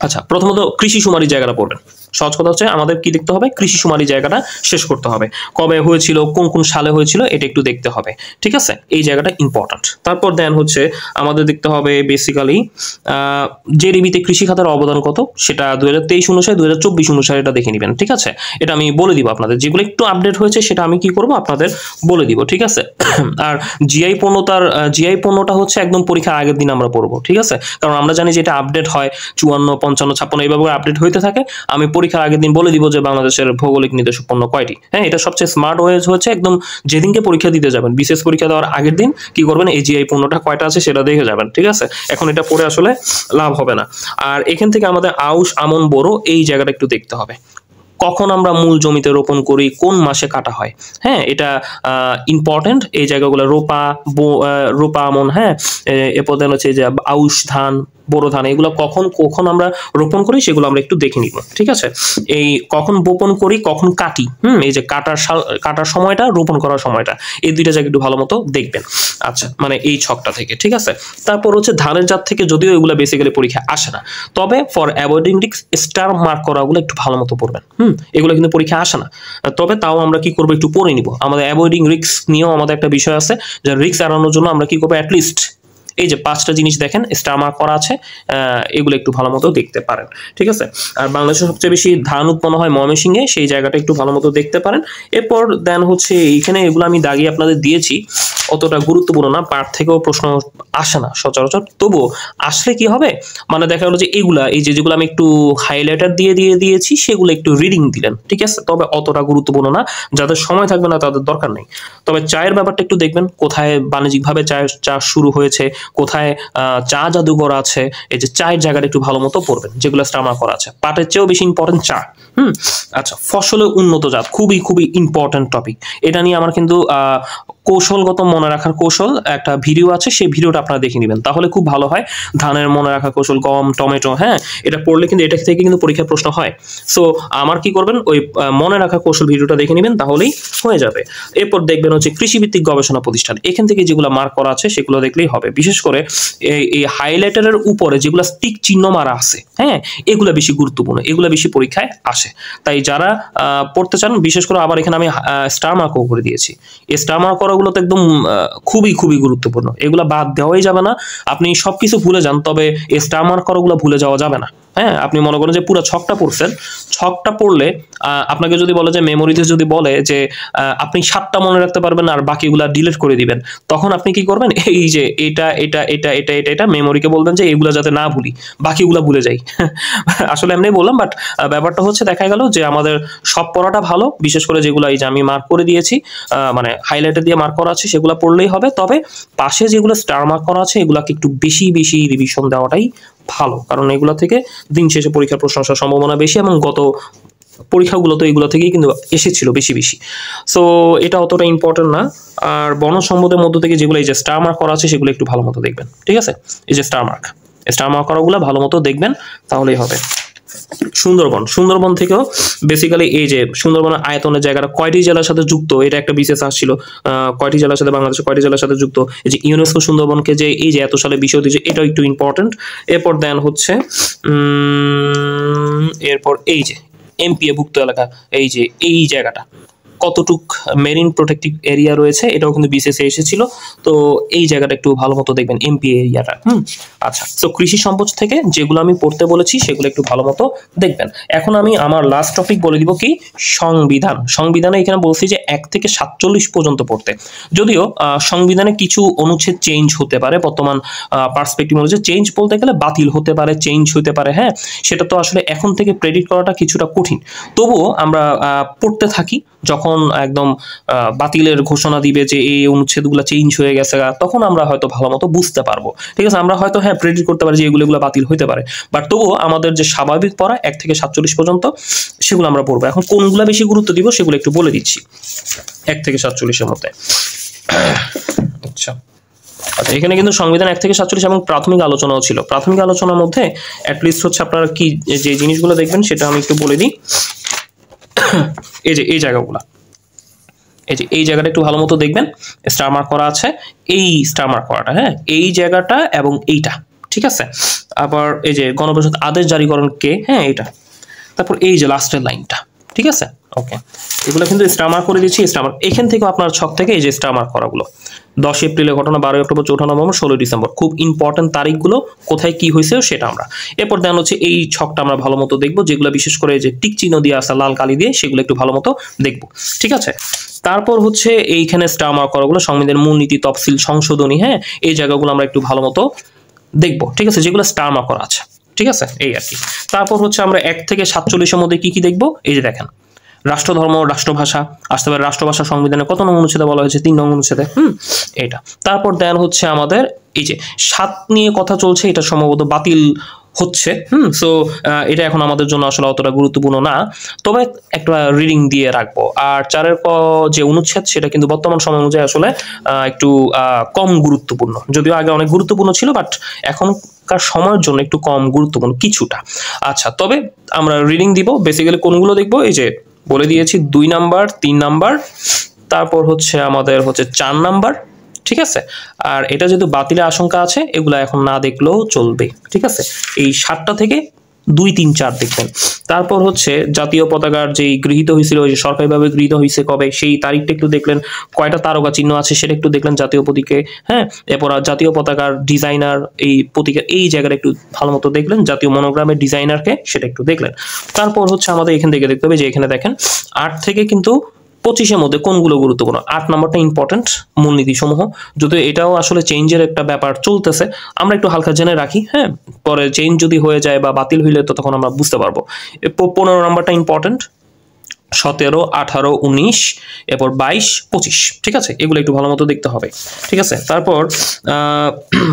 Speaker 1: আচ্ছা, প্রথমত কৃষি শুমারি জায়গাটা পড়বেন। সহজ কথা হচ্ছে আমাদের কি দেখতে হবে, কৃষি শুমারি জায়গাটা শেষ করতে হবে। কবে হয়েছিল, কোন কোন সালে হয়েছিল, এটা একটু দেখতে হবে, ঠিক আছে? এই জায়গাটা ইম্পর্টেন্ট। তারপর দেন হচ্ছে আমাদের দেখতে হবে বেসিক্যালি জেডিবিতে কৃষি খাতের অবদান কত, সেটা 2023 অনুসারে 2024 অনুসারে এটা দেখে নেবেন, ঠিক আছে? এটা আমি বলে দিব আপনাদের, যেগুলো একটু আপডেট হয়েছে সেটা আমি কি করব আপনাদের বলে দিব, ঠিক আছে? আর জিআই পণ্যটা হচ্ছে একদম পরীক্ষার আগের দিন আমরা পড়বো, ঠিক আছে? কারণ আমরা জানি যে এটা আপডেট হয় 54, 55, 56 এইভাবে আপডেট হইতে থাকে। আমি পরীক্ষার আগের দিন বলে দিব যে বাংলাদেশের ভৌগোলিক নির্দেশক পণ্য কয়টি। হ্যাঁ, এটা সবচেয়ে স্মার্ট ওয়েজ হচ্ছে একদম যেদিনকে পরীক্ষা দিতে যাবেন, বিশেষ পরীক্ষা দেওয়ার আগের দিন কি করবেন, এই জিআই পণ্যটা কয়টা আছে সেটা দেখে যাবেন, ঠিক আছে? এখন এটা পড়ে আসলে লাভ হবে না। আর এখান থেকে আমাদের আউশ, আমন, বোরো এই জায়গাটা একটু দেখতে হবে। কখন আমরা মূল জমিতে রোপণ করি, কোন মাসে কাটা হয়, হ্যাঁ, এটা ইম্পর্টেন্ট। এই জায়গাগুলো রোপা, আমন, হ্যাঁ, এরপর দেন হচ্ছে যে আউশ ধান, বোরো ধান এগুলো কখন কখন আমরা রোপণ করি সেগুলো আমরা একটু দেখে নিব। ঠিক আছে, এই কখন বপন করি কখন কাটি, এই যে কাটার সময়টা রোপণ করার সময়টা, এই দুইটা জায়গা একটু ভালো মতো দেখবেন। আচ্ছা, মানে এই ছকটা থেকে। ঠিক আছে, তারপর হচ্ছে ধানের জাত থেকে যদিও এগুলো বেসিক্যালি পরীক্ষায় আসে না, তবে for avoiding risk star mark করাগুলো একটু ভালো মতো পড়বেন। এগুলো কিন্তু পরীক্ষায় আসে না, তবে তাও আমরা কি করবো একটু পড়ে নিব। আমাদের অ্যাভয়েডিং রিস্ক নিয়েও আমাদের একটা বিষয় আছে, যে রিস্ক এড়ানোর জন্য আমরা কি করবো, অ্যাটলিস্ট এই যে 5টা জিনিস দেখেন স্টার মার্ক করা আছে, এগুলো একটু ভালো মতো দেখতে পারেন। ঠিক আছে, আর বাংলাদেশে সবচেয়ে বেশি ধান উৎপন্ন হয় ময়মনসিংহে, সেই জায়গাটা একটু ভালো মতো দেখতে পারেন। এরপর দেন হচ্ছে এইখানে এগুলো আমি দাগিয়ে আপনাদের দিয়েছি, অতটা গুরুত্বপূর্ণ না, পাঠ থেকেও প্রশ্ন আসে না সচরাচর, তবুও আসলে কি হবে, মানে দেখা গেলো যে এইগুলা এই যেগুলো আমি একটু হাইলাইটার দিয়ে দিয়েছি সেগুলো একটু রিডিং দিলেন। ঠিক আছে, তবে অতটা গুরুত্বপূর্ণ না, যাদের সময় থাকবে না তাদের দরকার নেই। তবে চায়ের ব্যাপারটা একটু দেখবেন, কোথায় বাণিজ্যিকভাবে চাষ শুরু হয়েছে, কোথায় চা জাদুঘর আছে, এই যে চায়ের জায়গাটা একটু ভালো মতো পড়বেন, যেগুলো স্টামার করা আছে। পাটের চেয়েও বেশি ইম্পর্টেন্ট চা। আচ্ছা, ফসলের উন্নত জাত খুবই খুবই ইম্পর্টেন্ট টপিক। এটা নিয়ে আমার কিন্তু কৌশলগত মনে রাখার কৌশল একটা ভিডিও আছে, সেই ভিডিওটা আপনারা দেখে নেবেন, তাহলে খুব ভালো হয়। ধানের মনে রাখার কৌশল, গম, টমেটো, হ্যাঁ, এটা পড়লে কিন্তু এটা থেকে কিন্তু পরীক্ষার প্রশ্ন হয়। সো আমার কি করবেন, ওই মনে রাখার কৌশল ভিডিওটা দেখে নেবেন, তাহলেই হয়ে যাবে। এরপর দেখবেন হচ্ছে কৃষিভিত্তিক গবেষণা প্রতিষ্ঠান, এখান থেকে যেগুলো মার্ক করা আছে সেগুলো দেখলেই হবে। বিশেষ করে এই হাইলাইটারের উপরে যেগুলো স্টিক চিহ্ন মারা আছে, হ্যাঁ, এগুলো বেশি গুরুত্বপূর্ণ, এগুলো বেশি পরীক্ষায় আসে। তাই যারা পড়তে চান, বিশেষ করে আবার এখানে আমি স্টার মার্কও করে দিয়েছি, এই স্টার মার্ক করাগুলো তো একদম খুবই খুবই গুরুত্বপূর্ণ, এগুলো বাদ দেওয়াই যাবে না। আপনি সবকিছু ভুলে যান, তবে এই স্টার মার্ক করাগুলো ভুলে যাওয়া যাবে না। হ্যাঁ, আপনি মনে করেন যে পুরো ছকটা পড়ছেন, ছকটা পড়লে আপনাকে যদি বলে যে মেমোরিতে যদি বলে যে আপনি 7টা মনে রাখতে পারবেন আর বাকিগুলা ডিলিট করে দিবেন, তখন আপনি কি করবেন, এই যে এটা এটা এটা এটা এটা এটা মেমোরিকে বলবেন যে এগুলা যাতে না ভুলি, বাকিগুলা ভুলে যাই। আসলে এমনি বললাম, বাট ব্যাপারটা হচ্ছে দেখা গেল যে আমাদের সব পড়াটা ভালো, বিশেষ করে যেগুলো এই যে আমি মার্ক করে দিয়েছি, মানে হাইলাইটার দিয়ে মার্ক করা আছে সেগুলো পড়লেই হবে। তবে পাশে যেগুলো স্টার মার্ক করা আছে এগুলাকে একটু বেশি বেশি রিভিশন দেওয়াটাই ভালো, কারণ এগুলো থেকে দিন শেষে পরীক্ষার প্রশ্ন আসার সম্ভাবনা বেশি, এবং গত পরীক্ষাগুলো তো এগুলো থেকেই কিন্তু এসেছিল বেশি বেশি। সো এটা অতটা ইম্পর্টেন্ট না। আর বনজ সম্পদের মধ্য থেকে যেগুলো এই যে স্টার মার্ক করা আছে সেগুলো একটু ভালো মতো দেখবেন। ঠিক আছে, এই যে স্টার মার্ক করাগুলো ভালো মতো দেখবেন, তাহলেই হবে। সুন্দরবন থেকেও বেসিক্যালি এই যে সুন্দরবনের আয়তনের জায়গাটা কয়টি জেলার সাথে যুক্ত, এটা একটা বিশেষ আসছিল, কয়টি জেলার সাথে, বাংলাদেশের কয়টি জেলার সাথে যুক্ত, এই যে ইউনেস্কো সুন্দরবনকে যে এই যে এত সালে বিষয় দিয়েছে, এটাও একটু ইম্পর্টেন্ট। এরপর দেন হচ্ছে এরপর এই যে এমপিএ ভুক্ত এলাকা, এই যে এই জায়গাটা কতটুক মেরিন প্রোটেক্টিভ এরিয়া রয়েছে, এটাও কিন্তু বিসিএসে এসেছিল, তো এই জায়গাটা একটু ভালো মতো দেখবেন, এমপি এরিয়াটা। আচ্ছা, তো কৃষি সম্পদ থেকে যেগুলো আমি পড়তে বলেছি সেগুলো একটু ভালো মতো দেখবেন। এখন আমি আমার লাস্ট টপিক বলে দিব, কি সংবিধানে এখানে বলছি যে 1 থেকে 47 পর্যন্ত পড়তে, যদিও সংবিধানে কিছু অনুচ্ছেদ চেঞ্জ হতে পারে, বর্তমান পার্সপেক্টিভ অনুযায়ী চেঞ্জ বলতে গেলে বাতিল হতে পারে, চেঞ্জ হতে পারে, হ্যাঁ, সেটা তো আসলে এখন থেকে প্রেডিক্ট করাটা কিছুটা কঠিন, তবুও আমরা পড়তে থাকি। যখন একদম বাতিলের ঘোষণা দিবে যে এই অনুচ্ছেদগুলো চেঞ্জ হয়ে গেছে, তখন আমরা হয়তো ভালো মতো বুঝতে পারবো। ঠিক আছে, আমরা হয়তো হ্যাঁ প্রেডিক্ট করতে পারি যে এগুলো বাতিল হইতে পারে, বাট তবুও আমাদের যে স্বাভাবিক পড়া 1 থেকে 47 পর্যন্ত সেগুলো আমরা পড়বো। এখন কোনগুলো বেশি গুরুত্ব দিব সেগুলো একটু বলে দিচ্ছি 1 থেকে 47-এর মধ্যে। আচ্ছা, এখানে কিন্তু সংবিধান 1 থেকে 47 এবং প্রাথমিক আলোচনাও ছিল। প্রাথমিক আলোচনার মধ্যে অ্যাটলিস্ট হচ্ছে আপনারা কি যে জিনিসগুলো দেখবেন সেটা আমি একটু বলে দিই। এই যে এই জায়গাগুলো, এই যে এই জায়গাটা একটু ভালো মতো দেখবেন, স্টার মার্ক করা আছে, এই স্টার মার্ক করাটা, হ্যাঁ, এই জায়গাটা এবং এইটা। ঠিক আছে, আবার এই যে গণপরিষদ আদেশ জারিকরণ কে, হ্যাঁ, এটা। তারপর এই যে লাস্টের লাইনটা। ঠিক আছে, ওকে, এগুলো কিন্তু স্টার মার্ক করে দিচ্ছি। স্টার মার্ক এখান থেকে আপনার ছক থেকে এই যে স্টার মার্ক করাগুলো, 10 এপ্রিলের ঘটনা, 12 অক্টোবর, 14 নভেম্বর, 16 ডিসেম্বর, খুব ইম্পর্টেন্ট তারিখগুলো, কোথায় কি হয়েছে সেটা আমরা। এরপর দেন হচ্ছে এই ছকটা আমরা ভালো মতো দেখবো, যেগুলো বিশেষ করে যে টিক চিহ্ন দিয়ে আসা লাল কালি দিয়ে, সেগুলো একটু ভালো মতো দেখবো। ঠিক আছে, তারপর হচ্ছে এইখানে স্টার মার্ক করাগুলো সংবিধানের মূলনীতি, তফসিল, সংশোধনী, হ্যাঁ, এই জায়গাগুলো আমরা একটু ভালো মতো দেখবো। ঠিক আছে, যেগুলো স্টার মার্ক করা আছে। ঠিক আছে, এই আর কি। তারপর হচ্ছে আমরা 1 থেকে 47-এর মধ্যে কি কি দেখবো, এই যে দেখেন, রাষ্ট্রধর্ম, রাষ্ট্রভাষা আসতে পারে। রাষ্ট্রভাষা সংবিধানে কত নং অনুচ্ছেদে বলা হয়েছে, 3 নং অনুচ্ছেদে, এটা। তারপর দেন হচ্ছে আমাদের এই যে 7 নিয়ে কথা চলছে, এটা সম্ভবত বাতিল হচ্ছে। সো এটা এখন আমাদের জন্য আসলে অতটা গুরুত্বপূর্ণ না, তবে একটা রিডিং দিয়ে রাখবো। আর 4-এর যে অনুচ্ছেদ সেটা কিন্তু বর্তমান সময় অনুযায়ী আসলে একটু কম গুরুত্বপূর্ণ, যদিও আগে অনেক গুরুত্বপূর্ণ ছিল, বাট এখনকার সময়ের জন্য একটু কম গুরুত্বপূর্ণ কিছুটা। আচ্ছা, তবে আমরা রিডিং দিব, বেসিক্যালি কোনগুলো দেখবো, এই যে বলে দিয়েছি 2 নাম্বার, 3 নাম্বার, তারপর হচ্ছে আমাদের হচ্ছে 4 নাম্বার, ঠিক আছে। আর এটা যেহেতু বাতিলের আশঙ্কা আছে, এগুলা এখন না দেখলেও চলবে, ঠিক আছে। এই 7টা থেকে 2, 3, 4 দেখবেন। তারপর হচ্ছে জাতীয় পতাকার যেই গৃহীত হয়েছিল, ওই যে সরকারিভাবে গৃহীত হয়েছে কবে, সেই তারিখটা একটু দেখলেন, কয়টা তারকা চিহ্ন আছে সেটা একটু দেখলেন জাতীয় প্রতীকে, হ্যাঁ। এরপর জাতীয় পতাকার ডিজাইনার, এই প্রতীকের এই জায়গাটা একটু ভালো মতো দেখলেন, জাতীয় মনোগ্রামের ডিজাইনারকে সেটা একটু দেখলেন। তারপর হচ্ছে আমাদের এখান থেকে দেখতে হবে যে এখানে দেখেন 8 থেকে কিন্তু 25-এর মধ্যে কোনগুলো গুরুত্বপূর্ণ। 8 নাম্বারটা ইম্পর্টেন্ট, মূলনীতি সমূহ, যদিও এটাও আসলে চেঞ্জের একটা ব্যাপার চলতেছে, আমরা একটু হালকা জেনে রাখি, হ্যাঁ। পরে চেঞ্জ যদি হয়ে যায় বা বাতিল হইলে তো তখন আমরা বুঝতে পারবো। 15 নাম্বারটা ইম্পর্টেন্ট, 17, 18, 19, এরপর 22, 25, ঠিক আছে। এগুলো একটু ভালো মতো দেখতে হবে, ঠিক আছে। তারপর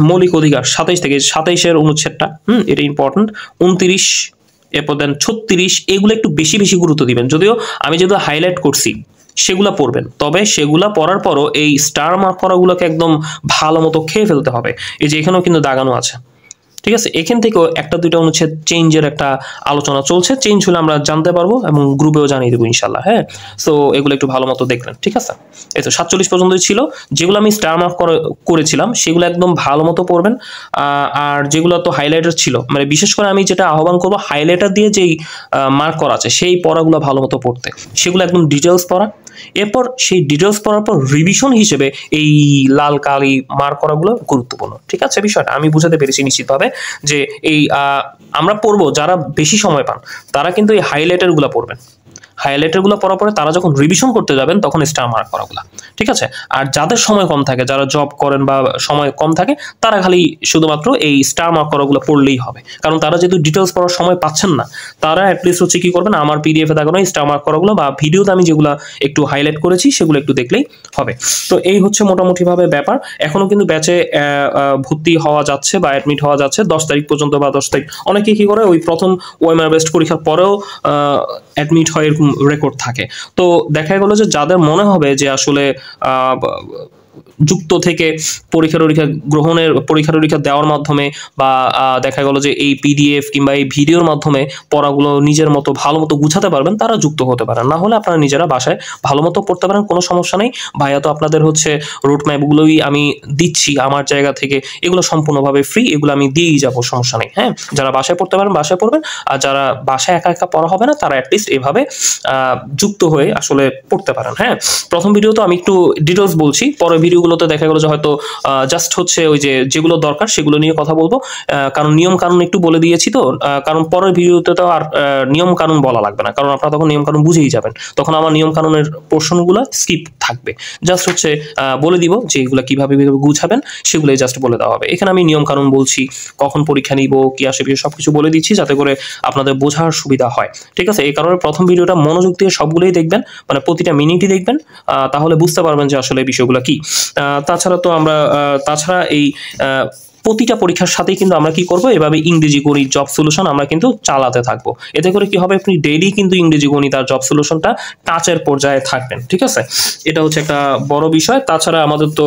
Speaker 1: মৌলিক অধিকার 27 থেকে 27-এর অনুচ্ছেদটা, এটা ইম্পর্টেন্ট। 29, এরপর দেন 36, এগুলো একটু বেশি বেশি গুরুত্ব দিবেন, যদিও আমি যেহেতু হাইলাইট করছি সেগুলা পড়বেন, তবে সেগুলা পড়ার পরও এই স্টার মার্ক করাগুলোকে একদম ভালো মতো খেয়ে ফেলতে হবে। এই যে এখানেও কিন্তু দাগানো আছে, ঠিক আছে। এখান থেকেও 1-2টা অনুচ্ছেদ চেঞ্জের একটা আলোচনা চলছে, চেঞ্জ হলে আমরা জানতে পারবো এবং গ্রুপেও জানিয়ে দেবো ইনশাল্লাহ, হ্যাঁ। সো এগুলো একটু ভালো মতো দেখলেন, ঠিক আছে। এই তো 47 পর্যন্তই ছিল, যেগুলো আমি স্টার মার্ক করেছিলাম সেগুলো একদম ভালো মতো পড়বেন। আর যেগুলো তো হাইলাইটার ছিল, মানে বিশেষ করে আমি যেটা আহ্বান করবো, হাইলাইটার দিয়ে যেই মার্ক করা আছে সেই পড়াগুলো ভালো মতো পড়তে, সেগুলো একদম ডিটেলস পড়া। এরপর সেই ডিটেলস পড়ার পর রিভিশন হিসেবে এই লাল কালি মার্ক করাগুলো গুরুত্বপূর্ণ, ঠিক আছে। বিষয়টা আমি বুঝাতে পেরেছি নিশ্চিতভাবে, যে এই আমরা পড়বো, যারা বেশি সময় পান তারা কিন্তু এই হাইলাইটারগুলো পড়বেন। হাইলাইটারগুলো পড়ার পরে তারা যখন রিভিশন করতে যাবেন তখন স্টার মার্ক করাগুলা, ঠিক আছে। আর যাদের সময় কম থাকে, যারা জব করেন বা সময় কম থাকে, তারা খালি শুধুমাত্র এই স্টার মার্ক করাগুলো পড়লেই হবে, কারণ তারা যেহেতু ডিটেলস পড়ার সময় পাচ্ছেন না, তারা অ্যাটলিস্ট হচ্ছে কি করবেন, আমার পিডিএফে দেখানো স্টার মার্ক করাগুলো বা ভিডিওতে আমি যেগুলো একটু হাইলাইট করেছি সেগুলো একটু দেখলেই হবে। তো এই হচ্ছে মোটামুটিভাবে ব্যাপার। এখনো কিন্তু ব্যাচে ভর্তি হওয়া যাচ্ছে বা অ্যাডমিট হওয়া যাচ্ছে 10 তারিখ পর্যন্ত, বা 10 তারিখ অনেকে কি করে, ওই প্রথম ওএমআর বেস্ট পরীক্ষার পরেও অ্যাডমিট হয়, এরকম রেকর্ড থাকে। তো দেখা গেল যে যাদের মনে হবে যে আসলে যুক্ত থেকে পরীক্ষা দেওয়ার মাধ্যমে বা দেখা গেল যে এই পিডিএফ কিংবা এই ভিডিওর মাধ্যমে পড়াগুলো নিজের মতো ভালো মতো গুছাতে পারবেন, তারা যুক্ত হতে পারেন। না হলে আপনারা নিজেরা বাসায় ভালো মতো পড়তে পারেন, কোনো সমস্যা নেই। ভাইয়া তো আপনাদের হচ্ছে রুট ম্যাপগুলোই আমি দিচ্ছি আমার জায়গা থেকে, এগুলো সম্পূর্ণভাবে ফ্রি, এগুলো আমি দিয়েই যাবো, সমস্যা নেই, হ্যাঁ। যারা বাসায় পড়তে পারেন বাসায় পড়বেন, আর যারা বাসায় একা একা পড়া হবে না, তারা অ্যাটলিস্ট এভাবে যুক্ত হয়ে আসলে পড়তে পারেন, হ্যাঁ। প্রথম ভিডিও তো আমি একটু ডিটেলস বলছি, পরের ভিডিওগুলোতে দেখা গেলো যে হয়তো জাস্ট হচ্ছে ওই যেগুলো দরকার সেগুলো নিয়ে কথা বলবো, কারণ নিয়ম কানুন একটু বলে দিয়েছি তো, কারণ পরের ভিডিওতে তো আর নিয়ম কানুন বলা লাগবে না, কারণ আপনারা তখন নিয়ম কানুন বুঝেই যাবেন, তখন আমার নিয়ম কানুনের পোর্শনগুলো স্কিপ থাকবে। জাস্ট হচ্ছে বলে দিব যে এগুলো কিভাবে গুছাবেন, সেগুলোই জাস্ট বলে দেওয়া হবে। এখানে আমি নিয়ম কানুন বলছি, কখন পরীক্ষা নিব, কি আসবে, সবকিছু বলে দিচ্ছি যাতে করে আপনাদের বোঝার সুবিধা হয়, ঠিক আছে। এই কারণে প্রথম ভিডিওটা মনোযোগ দিয়ে সবগুলোই দেখবেন, মানে প্রতিটা মিনিটই দেখবেন, তাহলে বুঝতে পারবেন যে আসলে বিষয়গুলো কি। তাছাড়া এই প্রতিটা পরীক্ষার সাথেই কিন্তু আমরা কি করব, এভাবে ইংরেজি গণিত জব সলিউশন আমরা কিন্তু চালাতে থাকবো। এতে করে কি হবে, আপনি ডেইলি কিন্তু ইংরেজি গণিত আর জব সলিউশনটা টাচের পর্যায়ে থাকবেন, ঠিক আছে। এটা হচ্ছে একটা বড় বিষয়। তাছাড়া আমাদের তো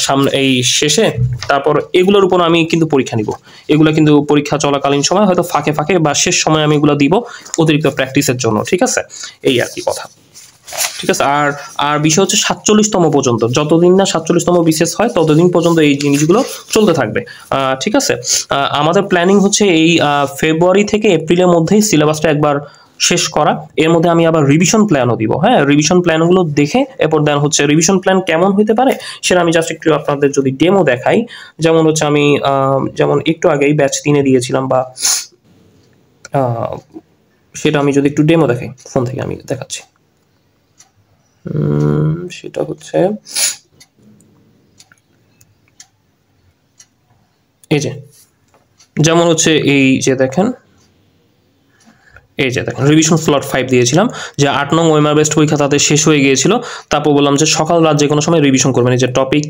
Speaker 1: সামনে এই শেষে, তারপর এগুলোর উপর আমি কিন্তু পরীক্ষা নিব, এগুলো কিন্তু পরীক্ষা চলাকালীন সময় হয়তো ফাঁকে ফাঁকে বা শেষ সময় আমি এগুলো দিব অতিরিক্ত প্র্যাকটিসের জন্য, ঠিক আছে। এই আর কি কথা, ঠিক আছে। আর বিষয় হচ্ছে 47তম পর্যন্ত, যতদিন না 47তম বিশেষ হয় ততদিন পর্যন্ত এই জিনিসগুলো চলতে থাকবে, ঠিক আছে। আমাদের প্ল্যানিং হচ্ছে এই ফেব্রুয়ারি থেকে এপ্রিলের মধ্যেই সিলেবাসটা একবার শেষ করা, এর মধ্যে আমি আবার রিভিশন প্ল্যানও দিব, হ্যাঁ। রিভিশন প্ল্যানগুলো দেখে এরপর দেন হচ্ছে রিভিশন প্ল্যান কেমন হতে পারে সেটা আমি জাস্ট একটু আপনাদের যদি ডেমো দেখাই, যেমন হচ্ছে আমি যেমন একটু আগেই ব্যাচ 3-এ দিয়েছিলাম, বা সেটা আমি যদি একটু ডেমো দেখাই, ফোন থেকে আমি দেখাচ্ছি। সেটা হচ্ছে এই যেমন হচ্ছে এই যে দেখেন রিভিশন স্লট 5 দিয়েছিলাম, যে 8 নং ওএমআর বেস্ট পরীক্ষা তাদের শেষ হয়ে গিয়েছিল, তারপর বললাম যে সকাল রাত যে কোনো সময় রিভিশন করবেন। এই যে টপিক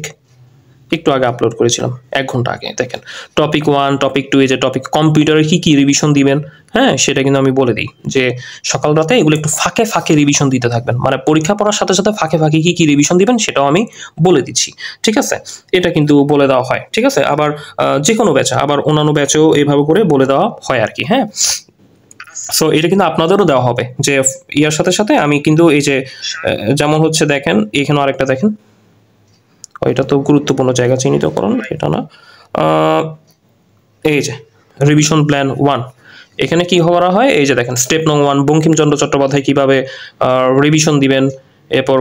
Speaker 1: একটু আগে আপলোড করেছিলাম 1 ঘন্টা আগে। দেখেন টপিক 1 টপিক 2 এই যে টপিক কম্পিউটারে কি রিভিশন দিবেন, হ্যাঁ সেটা কিন্তু আমি বলে দিই যে সকাল রাতে এগুলো একটু ফাঁকে ফাঁকে রিভিশন দিতে থাকবেন, মানে পরীক্ষা পড়ার সাথে সাথে ফাঁকে ফাঁকে কি রিভিশন দিবেন সেটাও আমি বলে দিচ্ছি, ঠিক আছে? এটা কিন্তু বলে দেওয়া হয়, ঠিক আছে? আবার যে কোনো ব্যাচে, আবার অন্যান্য ব্যাচেও এইভাবে করে বলে দেওয়া হয় আর কি, হ্যাঁ। সো এটা কিন্তু আপনাদেরও দেওয়া হবে যে ইয়ার সাথে সাথে আমি কিন্তু এই যে যেমন হচ্ছে দেখেন এখানে আরেকটা দেখেন, এটা তো গুরুত্বপূর্ণ জায়গা চিহ্নিতকরণ, এটা না, এই যে রিভিশন প্ল্যান 1, এখানে কি করা হয়, এই যে দেখেন স্টেপ নং 1 বঙ্কিমচন্দ্র চট্টোপাধ্যায় কিভাবে রিভিশন দিবেন, এরপর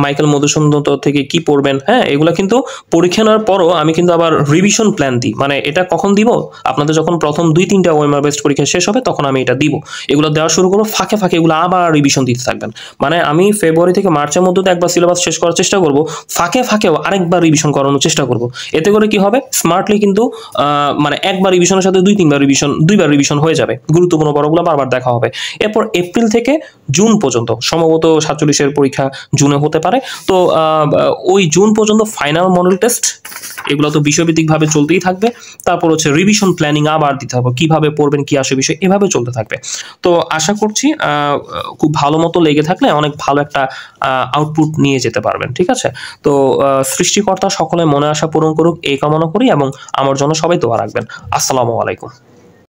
Speaker 1: মাইকেল মধুসূদন থেকে কি পড়বেন, হ্যাঁ এগুলা কিন্তু পরীক্ষা নেওয়ার পরও আমি কিন্তু আবার রিভিশন প্ল্যান দিই। মানে এটা কখন দিব, আপনাদের যখন প্রথম 2-3টা ওএমআর বেস্ট পরীক্ষা শেষ হবে তখন আমি এটা দিব। এগুলো দেওয়া শুরু করবো, ফাঁকে ফাঁকে এগুলো আবার রিভিশন দিতে থাকবেন। মানে আমি ফেব্রুয়ারি থেকে মার্চের মধ্যে একবার সিলেবাস শেষ করার চেষ্টা করব, ফাঁকে ফাঁকেও আরেকবার রিভিশন করানোর চেষ্টা করব। এতে করে কি হবে, স্মার্টলি কিন্তু মানে একবার রিভিশনের সাথে 2-3বার রিভিশন হয়ে যাবে, গুরুত্বপূর্ণ পড়াগুলো বারবার দেখা হবে। এরপর এপ্রিল থেকে জুন পর্যন্ত সম্ভবত 47-এর পরীক্ষা জুনে হতে পারে, তো ওই জুন পর্যন্ত ফাইনাল মডেল টেস্ট, এগুলো তো বিষয়ভিত্তিকভাবে চলতেই থাকবে। তারপর হচ্ছে রিভিশন প্ল্যানিং আবার দিতে হবে, কিভাবে পড়বেন কি আসে বিষয়, এভাবে চলতে থাকবে। তো আশা করছি খুব ভালো মতো লেগে থাকলে অনেক ভালো একটা আউটপুট নিয়ে যেতে পারবেন, ঠিক আছে? তো সৃষ্টিকর্তা সকলে মনে আশা পূরণ করুক এই কামনা করি, এবং আমার জন্য সবাই দোয়া রাখবেন। আসসালামু আলাইকুম।